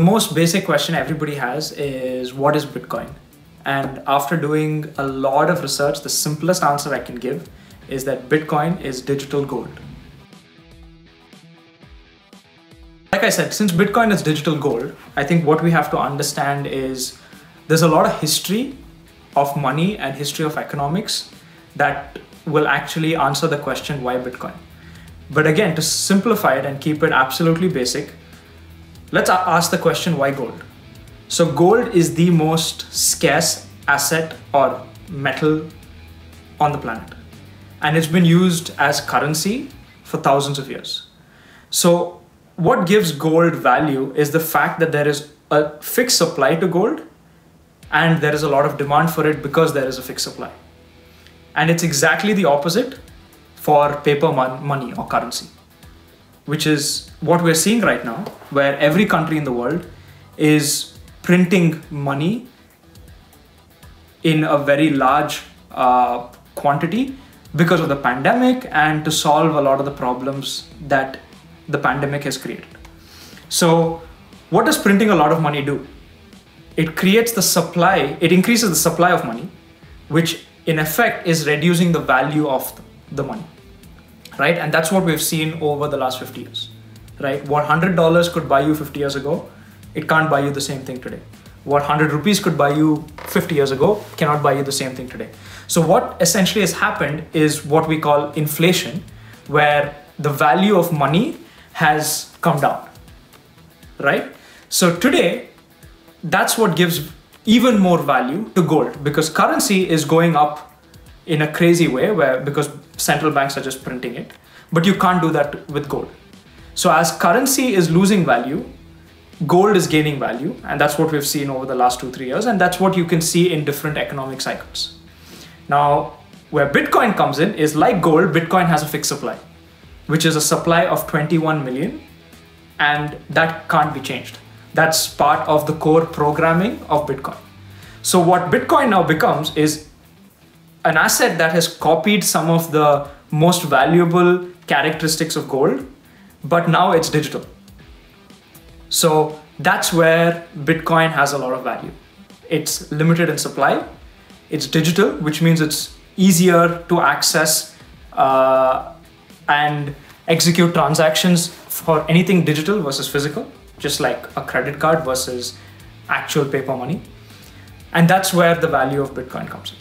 most basic question everybody has is, what is Bitcoin? And after doing a lot of research, the simplest answer I can give is that Bitcoin is digital gold. Like I said, since Bitcoin is digital gold, I think what we have to understand is there's a lot of history of money and history of economics that will actually answer the question, why Bitcoin? But again, to simplify it and keep it absolutely basic, let's ask the question, why gold? So gold is the most scarce asset or metal on the planet. And it's been used as currency for thousands of years. So what gives gold value is the fact that there is a fixed supply to gold and there is a lot of demand for it because there is a fixed supply. And it's exactly the opposite for paper money or currency, which is what we're seeing right now, where every country in the world is printing money in a very large quantity because of the pandemic and to solve a lot of the problems that the pandemic has created. So what does printing a lot of money do? It creates the supply, it increases the supply of money, which in effect is reducing the value of the money, right? And that's what we've seen over the last 50 years, right? What $100 could buy you 50 years ago, it can't buy you the same thing today. What 100 rupees could buy you 50 years ago cannot buy you the same thing today. So what essentially has happened is what we call inflation, where the value of money has come down, right? So today, that's what gives even more value to gold, because currency is going up in a crazy way because central banks are just printing it, but you can't do that with gold. So as currency is losing value, gold is gaining value, and that's what we've seen over the last 2-3 years, and that's what you can see in different economic cycles. Now, where Bitcoin comes in is, like gold, Bitcoin has a fixed supply, which is a supply of 21 million, and that can't be changed. That's part of the core programming of Bitcoin. So what Bitcoin now becomes is an asset that has copied some of the most valuable characteristics of gold, but now it's digital. So that's where Bitcoin has a lot of value. It's limited in supply, it's digital, which means it's easier to access and execute transactions for anything digital versus physical, just like a credit card versus actual paper money. And that's where the value of Bitcoin comes in.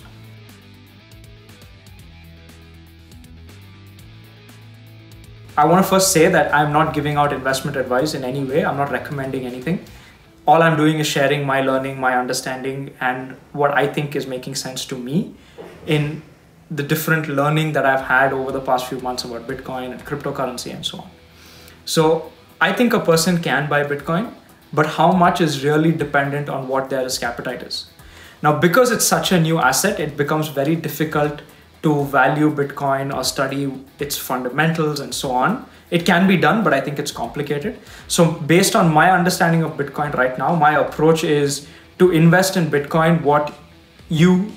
I want to first say that I'm not giving out investment advice in any way. I'm not recommending anything. All I'm doing is sharing my learning, my understanding, and what I think is making sense to me in the different learning that I've had over the past few months about Bitcoin and cryptocurrency and so on. So I think a person can buy Bitcoin, but how much is really dependent on what their risk appetite is. Now, because it's such a new asset, it becomes very difficult to value Bitcoin or study its fundamentals and so on. It can be done, but I think it's complicated. So based on my understanding of Bitcoin right now, my approach is to invest in Bitcoin what you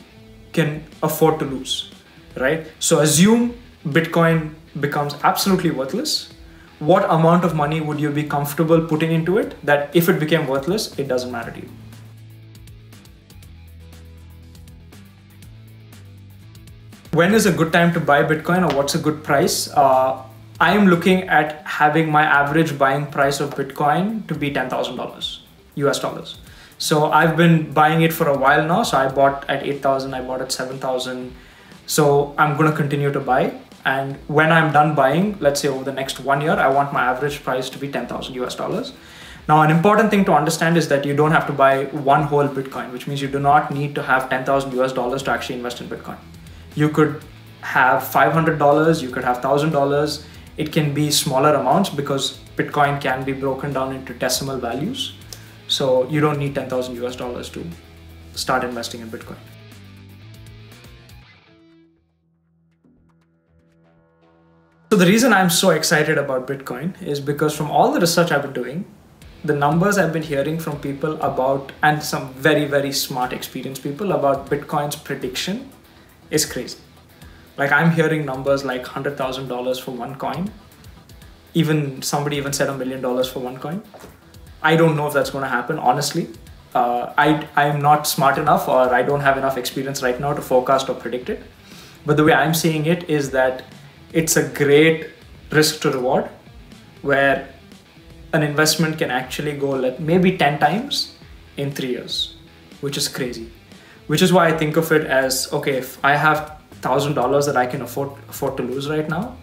can afford to lose, right? So assume Bitcoin becomes absolutely worthless. What amount of money would you be comfortable putting into it that if it became worthless, it doesn't matter to you? When is a good time to buy Bitcoin, or what's a good price? I'm looking at having my average buying price of Bitcoin to be $10,000 US dollars. So I've been buying it for a while now. So I bought at 8,000, I bought at 7,000. So I'm going to continue to buy. And when I'm done buying, let's say over the next 1 year, I want my average price to be 10,000 US dollars. Now, an important thing to understand is that you don't have to buy one whole Bitcoin, which means you do not need to have 10,000 US dollars to actually invest in Bitcoin. You could have $500, you could have $1,000. It can be smaller amounts because Bitcoin can be broken down into decimal values. So you don't need 10,000 US dollars to start investing in Bitcoin. So the reason I'm so excited about Bitcoin is because from all the research I've been doing, the numbers I've been hearing from people about, and some very, very smart, experienced people about Bitcoin's prediction is crazy. Like I'm hearing numbers like $100,000 for one coin. Somebody even said $1 million for one coin. I don't know if that's going to happen, honestly. I'm not smart enough, or I don't have enough experience right now to forecast or predict it. But the way I'm seeing it is that it's a great risk to reward, where an investment can actually go like maybe 10 times in 3 years, which is crazy. Which is why I think of it as, okay, if I have $1,000 that I can afford to lose right now,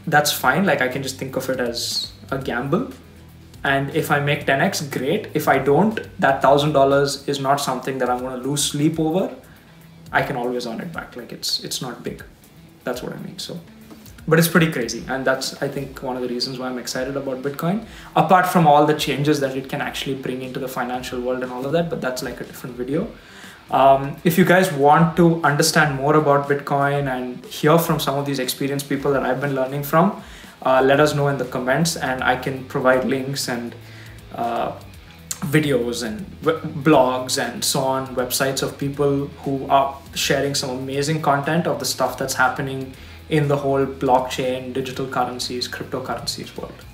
that's fine. Like, I can just think of it as a gamble. And if I make 10x, great. If I don't, that $1,000 is not something that I'm going to lose sleep over. I can always earn it back. Like, it's not big. That's what I mean. So, but it's pretty crazy. And that's, I think, one of the reasons why I'm excited about Bitcoin, apart from all the changes that it can actually bring into the financial world and all of that, but that's like a different video. If you guys want to understand more about Bitcoin and hear from some of these experienced people that I've been learning from, let us know in the comments, and I can provide links and videos and blogs and so on, websites of people who are sharing some amazing content of the stuff that's happening in the whole blockchain, digital currencies, cryptocurrencies world.